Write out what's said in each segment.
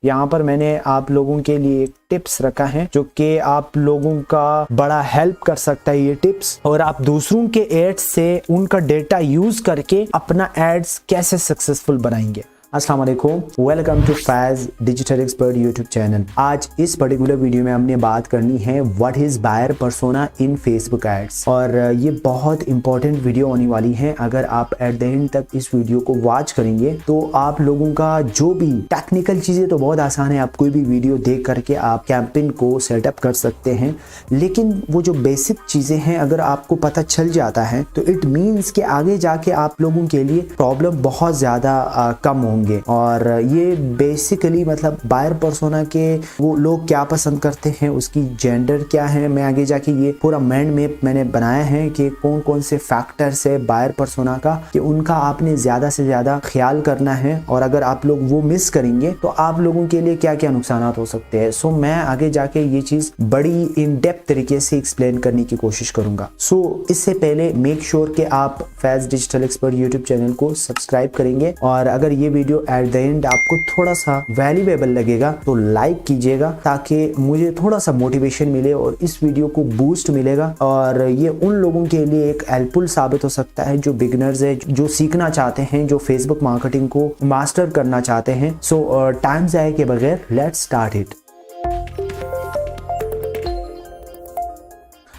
यहाँ पर मैंने आप लोगों के लिए एक टिप्स रखा है जो कि आप लोगों का बड़ा हेल्प कर सकता है ये टिप्स, और आप दूसरों के एड्स से उनका डेटा यूज करके अपना एड्स कैसे सक्सेसफुल बनाएंगे। अस्सलाम वालेकुम, welcome to Faiz digital expert YouTube channel. आज इस पर्टिकुलर वीडियो में हमने बात करनी है what is buyer persona in Facebook ads, और ये बहुत इंपॉर्टेंट वीडियो होने वाली है। अगर आप एट द एंड तक इस वीडियो को वॉच करेंगे तो आप लोगों का जो भी टेक्निकल चीजें तो बहुत आसान है, आप कोई भी वीडियो देख करके आप कैंपेन को सेटअप कर सकते हैं, लेकिन वो जो बेसिक चीजें हैं अगर आपको पता चल जाता है तो इट मीन्स कि आगे जाके आप लोगों के लिए प्रॉब्लम बहुत ज्यादा कम होंगे। और ये बेसिकली मतलब बायर पर्सोना के वो लोग क्या पसंद करते हैं, उसकी जेंडर क्या है। मैं आगे जाके ये पूरा माइंड मैप मैंने बनाया है कि कौन कौन से फैक्टर्स है बायर पर्सोना का, कि उनका आपने ज्यादा से ज्यादा ख्याल करना है, और अगर आप लोग वो मिस करेंगे तो आप लोगों के लिए क्या क्या नुकसान हो सकते हैं। सो मैं आगे जाके ये चीज बड़ी इन डेप्थ तरीके से एक्सप्लेन करने की कोशिश करूंगा। सो इससे पहले मेक श्योर कि आप Faiz digital expert YouTube channel को सब्सक्राइब करेंगे, और अगर ये वीडियो एट द एंड आपको थोड़ा सा वैल्यूएबल लगेगा तो लाइक कीजिएगा, ताकि मुझे थोड़ा सा मोटिवेशन मिले और इस वीडियो को बूस्ट मिलेगा। और ये उन लोगों के लिए एक हेल्पफुल साबित हो सकता है जो बिगिनर्स है, जो सीखना चाहते हैं, जो फेसबुक मार्केटिंग को मास्टर करना चाहते हैं। सो टाइम जाए के बगैर लेट्स स्टार्ट इट।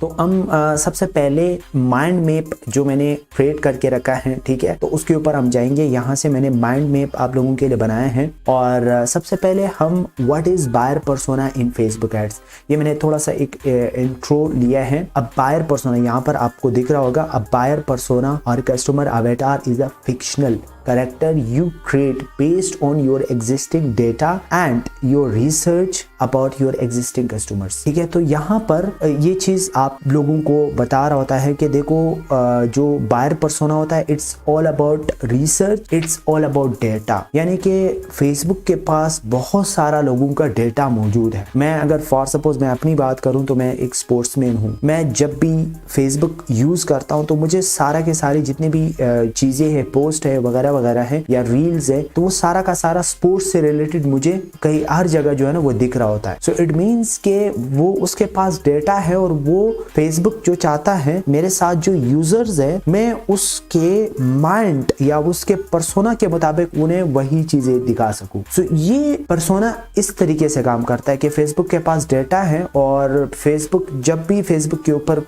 तो हम सबसे पहले माइंड मैप जो मैंने क्रिएट करके रखा है, ठीक है, तो उसके ऊपर हम जाएंगे। यहाँ से मैंने माइंड मैप आप लोगों के लिए बनाया है, और सबसे पहले हम what is buyer persona in Facebook ads, ये मैंने थोड़ा सा एक इंट्रो लिया है। अब बायर पर्सोना यहाँ पर आपको दिख रहा होगा। अब बायर पर्सोना और कस्टमर अवतार is a fictional character you create based on your existing data and your research about your existing customers, ठीक है। तो यहाँ पर ये चीज आप लोगों को बता रहा होता है कि देखो जो बायर पर्सोना होता है it's all about research, it's all about data, यानी कि फेसबुक के पास बहुत सारा लोगों का डेटा मौजूद है। मैं अगर फॉर सपोज मैं अपनी बात करूं तो मैं एक स्पोर्ट्समैन हूं। मैं जब भी फेसबुक यूज करता हूं तो मुझे सारा के सारी जितने भी चीजें है, पोस्ट है वगैरह वगैरह है या रील्स है, तो वो सारा का सारा स्पोर्ट्स से रिलेटेड मुझे कहीं हर जगह जो है ना वो दिख रहा होता है। सो इट मींस के वो उसके पास डेटा है, और वो फेसबुक जो चाहता है मेरे साथ जो यूजर्स है, मैं उसके माइंड या उसके पर्सोना के मुताबिक उन्हें वही चीजें दिखा सकूं। सो ये पर्सोना इस तरीके से काम करता है कि फेसबुक के पास डेटा है, और फेसबुक जब भी फेसबुक के ऊपर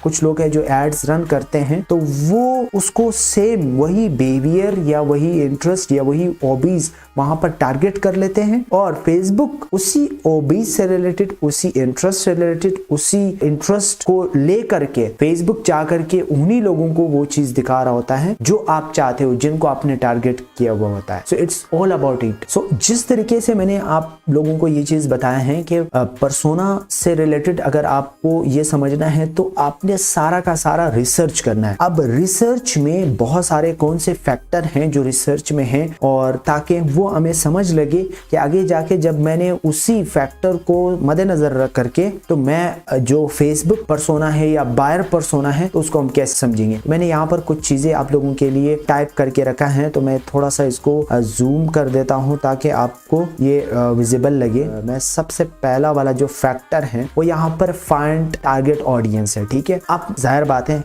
कुछ लोग हैं जो एड्स रन करते हैं, तो वो उसको सेम वही बिहेवियर या वही इंटरेस्ट या वही हॉबीज वहां पर टारगेट कर लेते हैं, और फेसबुक उसी हॉबीज से रिलेटेड, उसी इंटरेस्ट से रिलेटेड, उसी इंटरेस्ट को लेकर के फेसबुक जा करके उन्हीं लोगों को वो चीज दिखा रहा होता है जो आप चाहते हो, जिनको आपने टारगेट किया हुआ होता है। So it's all about it. So जिस तरीके से मैंने आप लोगों को ये चीज बताया है कि पर्सोना से रिलेटेड अगर आपको ये समझना है तो आपने सारा का सारा रिसर्च करना है। अब रिसर्च में बहुत सारे कौन से फैक्टर हैं जो रिसर्च में हैं, और ताकि वो हमें समझ लगे कि आगे जाके जब मैंने उसी फैक्टर को मद्देनजर रख करके तो मैं जो फेसबुक पर्सोना है या बायर पर्सोना है तो उसको हम कैसे समझेंगे। मैंने यहाँ पर कुछ चीजें आप लोगों के लिए टाइप करके रखा है, तो मैं थोड़ा सा इसको जूम कर देता हूँ ताकि आपको ये विजिबल लगे। मैं सबसे पहला वाला जो फैक्टर है वो यहाँ पर फाइंड टारगेट ऑडियंस है, ठीक है। अब जाहिर बात है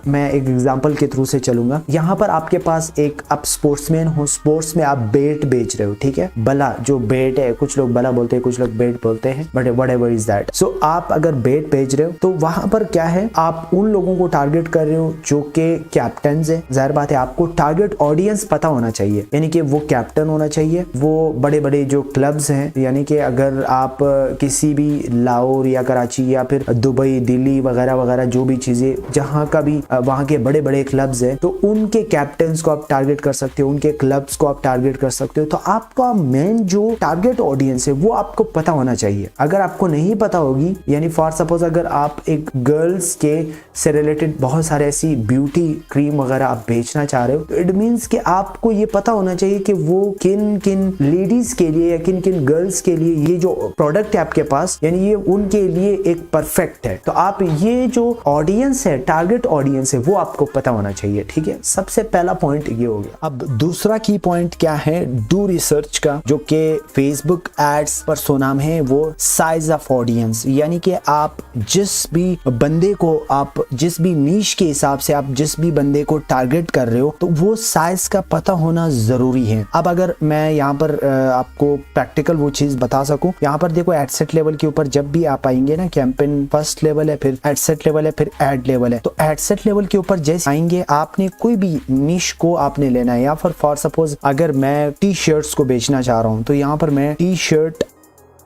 मैं एक एग्जाम्पल के थ्रू से चलूंगा। यहाँ पर आपके पास एक आप स्पोर्ट्समैन हो, स्पोर्ट्स में आप बेट बेच रहे हो, ठीक है। बला जो बेट है, कुछ लोग बला बोलते हैं, कुछ लोग बेट बोलते हैं, बट व्हाटएवर इज दैट। सो आप अगर बेट बेच रहे हो तो वहां पर क्या है, आप उन लोगों को टारगेट कर रहे हो जो कि कैप्टन है। जाहिर बात है आपको टारगेट ऑडियंस पता होना चाहिए, यानी कि वो कैप्टन होना चाहिए, वो बड़े बड़े जो क्लब्स हैं, यानी कि अगर आप किसी भी लाहौर या कराची या फिर दुबई, दिल्ली वगैरह वगैरह जो भी चीजें जहां का भी वहां के बड़े बड़े क्लब्स हैं, तो उनके कैप्टन्स को आप टारगेट कर सकते हो, उनके क्लब्स को आप टारगेट कर सकते हो। तो आपका मेन जो टारगेट ऑडियंस है वो आपको पता होना चाहिए। अगर आपको नहीं पता होगी, यानी फॉर सपोज अगर आप एक गर्ल्स के से रिलेटेड बहुत सारे ऐसी ब्यूटी क्रीम वगैरह आप बेचना चाह रहे हो, तो इट मीन्स कि आपको ये पता होना चाहिए कि वो किन किन लेडीज के लिए या किन किन गर्ल्स के लिए ये जो प्रोडक्ट है आपके पास, यानी ये उनके लिए एक परफेक्ट है। तो आप ये जो ऑडियंस है, टारगेट ऑडियंस है, वो आपको पता होना चाहिए, ठीक है। सबसे पहला पॉइंट ये हो गया। अब दूसरा की पॉइंट क्या है डू रिसर्च का, जो कि फेसबुक एड्स पर सुनाम है, वो साइज ऑफ ऑडियंस, यानी कि आप जिस भी बंदे को, आप जिस भी नीश के हिसाब से आप जिस भी बंदे को टारगेट कर रहे हो, तो वो साइज का पता होना जरूरी है। अब अगर मैं यहाँ पर आपको प्रैक्टिकल वो चीज बता सकूं, यहाँ पर देखो एडसेट लेवल के ऊपर जब भी आप आएंगे ना, कैंपेन फर्स्ट लेवल है, फिर एडसेट लेवल है, फिर एड लेवल है, तो एडसेट लेवल के ऊपर जैसे आएंगे आपने कोई भी निश को आपने लेना है। या फिर फॉर सपोज अगर मैं टी शर्ट्स को बेचना चाह रहा हूं, तो यहाँ पर मैं टी शर्ट,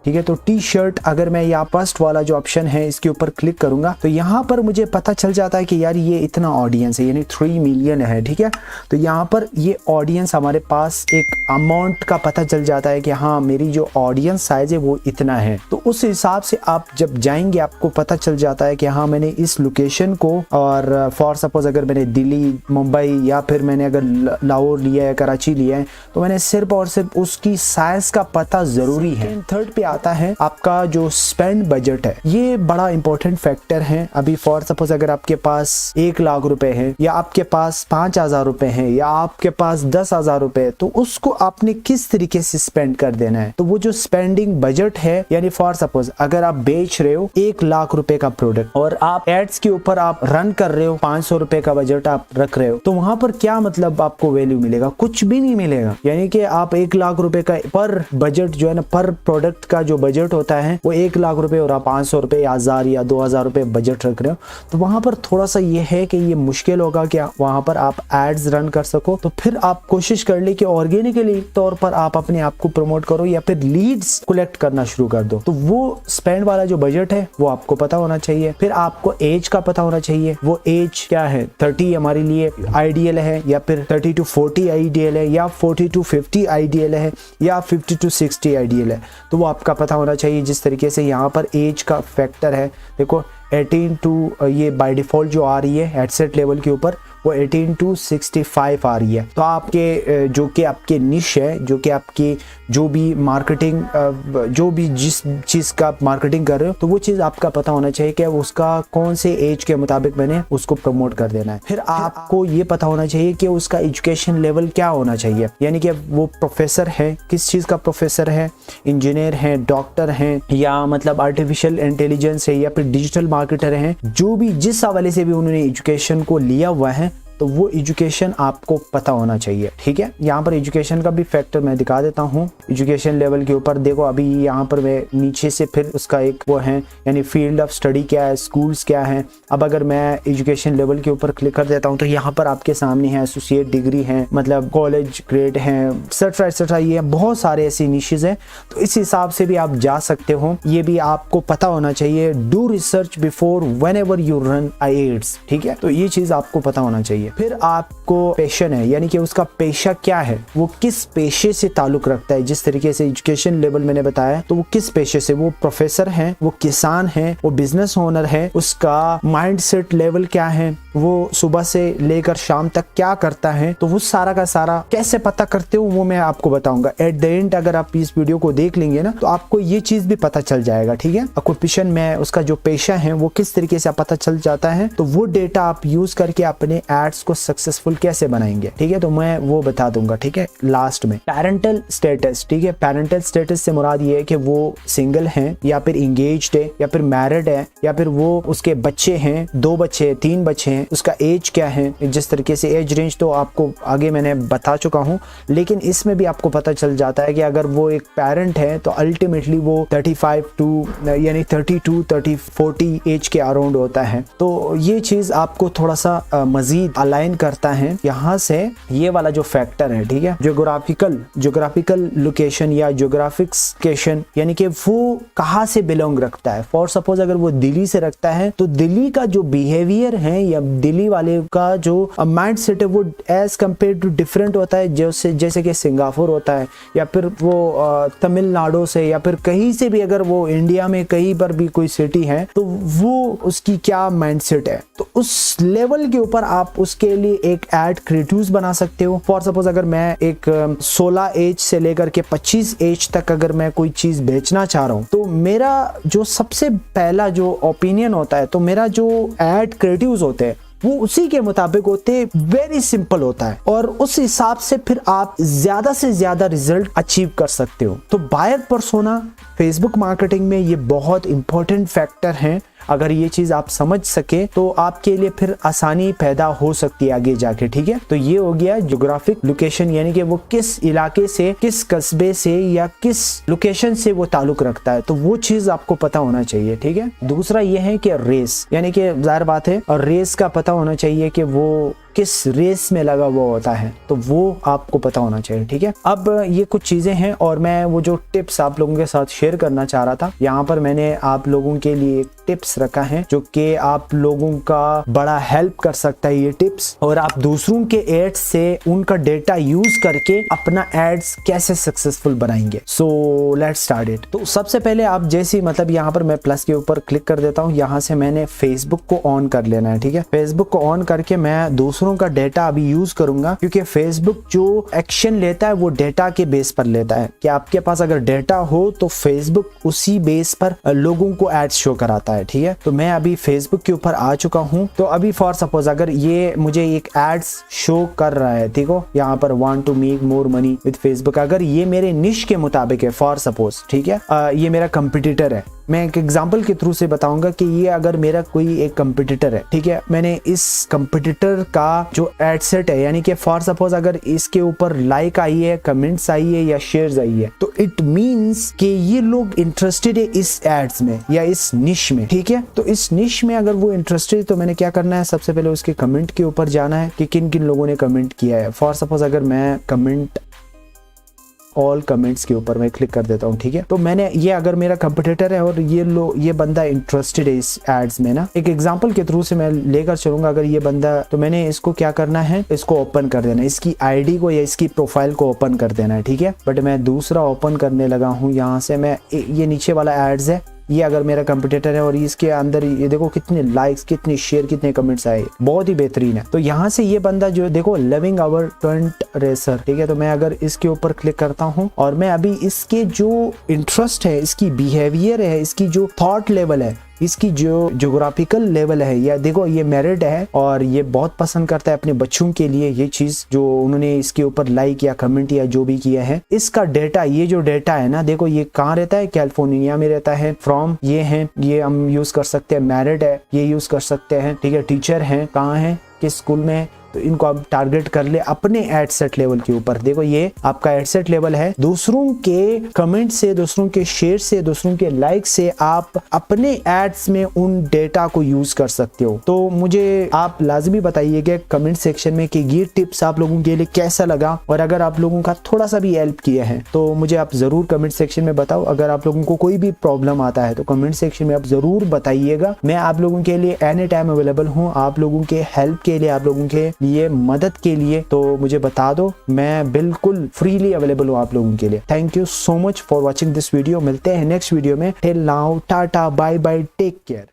ठीक है, तो टी शर्ट अगर मैं यहाँ फर्स्ट वाला जो ऑप्शन है इसके ऊपर क्लिक करूंगा, तो यहाँ पर मुझे पता चल जाता है कि यार ये इतना ऑडियंस है, यानी 3 मिलियन है, ठीक है। तो यहाँ पर ये ऑडियंस हमारे पास एक अमाउंट का पता चल जाता है कि हाँ मेरी जो ऑडियंस साइज है वो इतना है। तो उस हिसाब से आप जब जाएंगे आपको पता चल जाता है कि हाँ मैंने इस लोकेशन को, और फॉर सपोज अगर मैंने दिल्ली, मुंबई या फिर मैंने अगर लाहौर लिया है, कराची लिया है, तो मैंने सिर्फ और सिर्फ उसकी साइज का पता जरूरी है। थर्ड पे आता है आपका जो स्पेंड बजट है, ये बड़ा इंपॉर्टेंट फैक्टर है। अभी फॉर सपोज अगर आपके पास 1 लाख रुपए है, या आपके पास 5,000 रुपए है, या आपके पास 10,000 रुपए, तो उसको आपने किस तरीके से स्पेंड कर देना है। तो वो जो स्पेंडिंग बजट है, यानी फॉर सपोज अगर आप बेच रहे हो 1 लाख रुपए का प्रोडक्ट और आप एड्स के ऊपर आप रन कर रहे हो 500 रुपए का बजट आप रख रहे हो, तो वहां पर क्या मतलब आपको वैल्यू मिलेगा? कुछ भी नहीं मिलेगा। यानी कि आप 1 लाख रुपए का पर बजट जो है ना, पर प्रोडक्ट का जो बजट होता है वो 1 लाख रुपए और आप 500 रुपए या 1000 या 2000 रुपए बजट रख रहे हो, तो वहां पर थोड़ा सा ये है कि ये मुश्किल होगा कि वहां पर आप एड्स रन कर सको। तो फिर आप कोशिश कर ले कि ऑर्गेनिकली तौर पर आप अपने आप को प्रमोट करो या फिर लीड्स कलेक्ट करना शुरू कर दो। तो वो स्पेंड वाला जो बजट है वो आपको पता होना चाहिए। फिर आपको एज का पता होना चाहिए, वो एज क्या है, 30 हमारे लिए आइडियल है, या फिर 30 to 40 आइडियल है, या 40 to 50 आइडियल है, या 50 to 60 आइडियल है। तो वो आपका पता होना चाहिए। जिस तरीके से यहाँ पर एज का फैक्टर है, देखो 18 टू ये बाय डिफॉल्ट जो आ रही है एडसेट लेवल के ऊपर, वो 18 to 65 आ रही है। तो आपके जो कि आपके निश है, जो कि आपकी जो भी मार्केटिंग, जो भी जिस चीज़ का आप मार्केटिंग कर रहे हो, तो वो चीज़ आपका पता होना चाहिए कि उसका कौन से एज के मुताबिक मैंने उसको प्रमोट कर देना है। फिर आपको ये पता होना चाहिए कि उसका एजुकेशन लेवल क्या होना चाहिए, यानी कि वो प्रोफेसर है, किस चीज़ का प्रोफेसर है, इंजीनियर है, डॉक्टर है, या मतलब आर्टिफिशियल इंटेलिजेंस है, या फिर डिजिटल मार्केटर है, जो भी जिस हवाले से भी उन्होंने एजुकेशन को लिया हुआ है, तो वो एजुकेशन आपको पता होना चाहिए। ठीक है, यहाँ पर एजुकेशन का भी फैक्टर मैं दिखा देता हूँ। एजुकेशन लेवल के ऊपर देखो, अभी यहाँ पर मैं नीचे से फिर उसका एक वो है, यानी फील्ड ऑफ स्टडी क्या है, स्कूल्स क्या है। अब अगर मैं एजुकेशन लेवल के ऊपर क्लिक कर देता हूँ, तो यहाँ पर आपके सामने है एसोसिएट डिग्री है, मतलब कॉलेज ग्रेड है, एक्सेट्रा एक्सेट्रा, ये बहुत सारे ऐसे निशेज हैं। तो इस हिसाब से भी आप जा सकते हो, ये भी आपको पता होना चाहिए। Do research before whenever you run ads, ठीक है, तो ये चीज आपको पता होना चाहिए। फिर आपको पैशन है, यानी कि उसका पेशा क्या है, वो किस पेशे से ताल्लुक रखता है। जिस तरीके से एजुकेशन लेवल मैंने बताया, तो वो किस पेशे से, वो प्रोफेसर है, वो किसान है, वो बिजनेस ओनर है, उसका माइंडसेट लेवल क्या है, वो सुबह से लेकर शाम तक क्या करता है। तो वो सारा का सारा कैसे पता करते हो वो मैं आपको बताऊंगा एट द एंड। अगर आप इस वीडियो को देख लेंगे ना, तो आपको ये चीज भी पता चल जाएगा। ठीक है, ऑक्यूपेशन में उसका जो पेशा है वो किस तरीके से पता चल जाता है, तो वो डेटा आप यूज करके अपने एड्स को सक्सेसफुल कैसे बनाएंगे। ठीक है, तो मैं वो बता दूंगा। ठीक है, लास्ट में पेरेंटल स्टेटस। ठीक है, पेरेंटल स्टेटस से मुराद ये है कि वो सिंगल है, या फिर इंगेज्ड है, या फिर मैरिड है, या फिर वो उसके बच्चे हैं, 2 बच्चे, 3 बच्चे हैं, उसका एज क्या है। जिस तरीके से एज रेंज तो आपको आगे मैंने बता चुका हूँ, लेकिन इसमें भी आपको पता चल जाता है कि अगर वो एक पेरेंट है तो अल्टीमेटली वो 35 टू यानी 32, 30, 40 एज के अराउंड होता है। तो ये चीज आपको थोड़ा सा मजीद अलाइन करता है यहाँ से ये वाला जो फैक्टर है। ठीक है, ज्योग्राफिकल लोकेशन या ज्योग्राफिकेशन, यानी कि वो कहाँ से बिलोंग रखता है। फॉर सपोज अगर वो दिल्ली से रखता है, तो दिल्ली का जो बिहेवियर है या दिल्ली वाले का जो माइंड सेट है वो एज कम्पेयर टू डिफरेंट होता है, जैसे कि सिंगापुर होता है, या फिर वो तमिलनाडु से, या फिर कहीं से भी अगर वो इंडिया में कहीं पर भी कोई सिटी है, तो वो उसकी क्या माइंड सेट है। तो उस लेवल के ऊपर आप उसके लिए एक एड क्रिएटिव्स बना सकते हो। फॉर सपोज अगर मैं एक 16 एज से लेकर के 25 एज तक अगर मैं कोई चीज बेचना चाह रहा हूँ, तो मेरा जो सबसे पहला जो ओपिनियन होता है, तो मेरा जो एड क्रिएटिव्स होते हैं वो उसी के मुताबिक होते, वेरी सिंपल होता है और उस हिसाब से फिर आप ज्यादा से ज्यादा रिजल्ट अचीव कर सकते हो। तो बायर पर्सोना फेसबुक मार्केटिंग में ये बहुत इंपॉर्टेंट फैक्टर है। अगर ये चीज आप समझ सके तो आपके लिए फिर आसानी पैदा हो सकती है आगे जाके, ठीक है। तो ये हो गया ज्योग्राफिक लोकेशन, यानी कि वो किस इलाके से, किस कस्बे से या किस लोकेशन से वो ताल्लुक रखता है, तो वो चीज आपको पता होना चाहिए, ठीक है। दूसरा ये है कि रेस, यानी कि जाहिर बात है और रेस का पता होना चाहिए कि वो किस रेस में लगा हुआ होता है, तो वो आपको पता होना चाहिए, ठीक है। अब ये कुछ चीजें हैं और मैं वो जो टिप्स आप लोगों के साथ शेयर करना चाह रहा था, यहाँ पर मैंने आप लोगों के लिए एक टिप्स रखा है जो कि आप लोगों का बड़ा हेल्प कर सकता है ये टिप्स, और आप दूसरों के एड्स से उनका डेटा यूज करके अपना एड्स कैसे सक्सेसफुल बनाएंगे। So let's start it. तो सबसे पहले आप जैसे मतलब यहाँ पर मैं प्लस के ऊपर क्लिक कर देता हूँ, यहाँ से मैंने फेसबुक को ऑन कर लेना है, ठीक है। फेसबुक को ऑन करके मैं दूसरों का डेटा अभी यूज करूंगा, क्योंकि फेसबुक जो एक्शन लेता है वो डेटा के बेस पर लेता है कि आपके पास अगर डेटा हो तो फेसबुक उसी बेस पर लोगों को एड्स शो कराता है, ठीक है। तो मैं अभी फेसबुक के ऊपर आ चुका हूं। तो अभी फॉर सपोज अगर ये मुझे एक एड्स शो कर रहा है, ठीक हो, यहाँ पर want to make more money with Facebook, अगर ये मेरे निश के मुताबिक है फॉर सपोज, ठीक है, ये मेरा कंपिटिटर है। मैं एक एग्जांपल के थ्रू से बताऊंगा कि ये अगर मेरा कोई एक कंपिटिटर है, ठीक है, मैंने इस कंपिटिटर का जो एड सेट है, यानी कि फॉर सपोज अगर इसके ऊपर लाइक आई है, कमेंट्स आई है या शेयर्स आई है, तो इट मींस कि ये लोग इंटरेस्टेड है इस एड्स में या इस निश में, ठीक है। तो इस निश में अगर वो इंटरेस्टेड है तो मैंने क्या करना है, सबसे पहले उसके कमेंट के ऊपर जाना है कि किन किन लोगों ने कमेंट किया है। फॉर सपोज अगर मैं कमेंट ऑल कमेंट्स के ऊपर मैं क्लिक कर देता हूँ, ठीक है। तो मैंने ये अगर मेरा कंपिटिटर है और ये बंदा इंटरेस्टेड है इस एड्स में ना, एक एग्जांपल के थ्रू से मैं लेकर चलूंगा, अगर ये बंदा, तो मैंने इसको क्या करना है, इसको ओपन कर देना, इसकी आईडी को या इसकी प्रोफाइल को ओपन कर देना है, ठीक है। बट मैं दूसरा ओपन करने लगा हूँ, यहाँ से मैं ये नीचे वाला एड्स है, ये अगर मेरा कंपिटिटर है और इसके अंदर ये देखो कितने लाइक्स, कितने शेयर, कितने कमेंट्स आए, बहुत ही बेहतरीन है। तो यहाँ से ये बंदा जो देखो लविंग आवर टर्न्ट रेसर, ठीक है। तो मैं अगर इसके ऊपर क्लिक करता हूँ और मैं अभी इसके जो इंटरेस्ट है, इसकी बिहेवियर है, इसकी जो थॉट लेवल है, इसकी जो ज्योग्राफिकल लेवल है, या देखो ये मैरिड है और ये बहुत पसंद करता है अपने बच्चों के लिए ये चीज जो उन्होंने इसके ऊपर लाइक या कमेंट या जो भी किया है। इसका डेटा, ये जो डेटा है ना, देखो ये कहाँ रहता है, कैलिफोर्निया में रहता है। फ्रॉम ये है, ये हम यूज कर सकते हैं। मैरिड है, ये यूज कर सकते हैं, ठीक है। टीचर है, कहाँ है, किस स्कूल में है, तो इनको आप टारगेट कर ले अपने एड सेट लेवल के ऊपर। देखो ये आपका एड सेट लेवल है, दूसरों के कमेंट से, दूसरों के शेयर से, दूसरों के लाइक से आप अपने एड्स में उन डेटा को यूज कर सकते हो। तो मुझे आप लाजमी बताइएगा कमेंट सेक्शन में कि ये टिप्स आप लोगों के लिए कैसा लगा, और अगर आप लोगों का थोड़ा सा भी हेल्प किया है तो मुझे आप जरूर कमेंट सेक्शन में बताओ। अगर आप लोगों को कोई भी प्रॉब्लम आता है तो कमेंट सेक्शन में आप जरूर बताइएगा। मैं आप लोगों के लिए एनी टाइम अवेलेबल हूँ, आप लोगों के हेल्प के लिए, आप लोगों के लिए मदद के लिए। तो मुझे बता दो, मैं बिल्कुल फ्रीली अवेलेबल हूँ आप लोगों के लिए। Thank you so much for watching this video. मिलते हैं नेक्स्ट वीडियो में। Till now tata, bye bye, take care.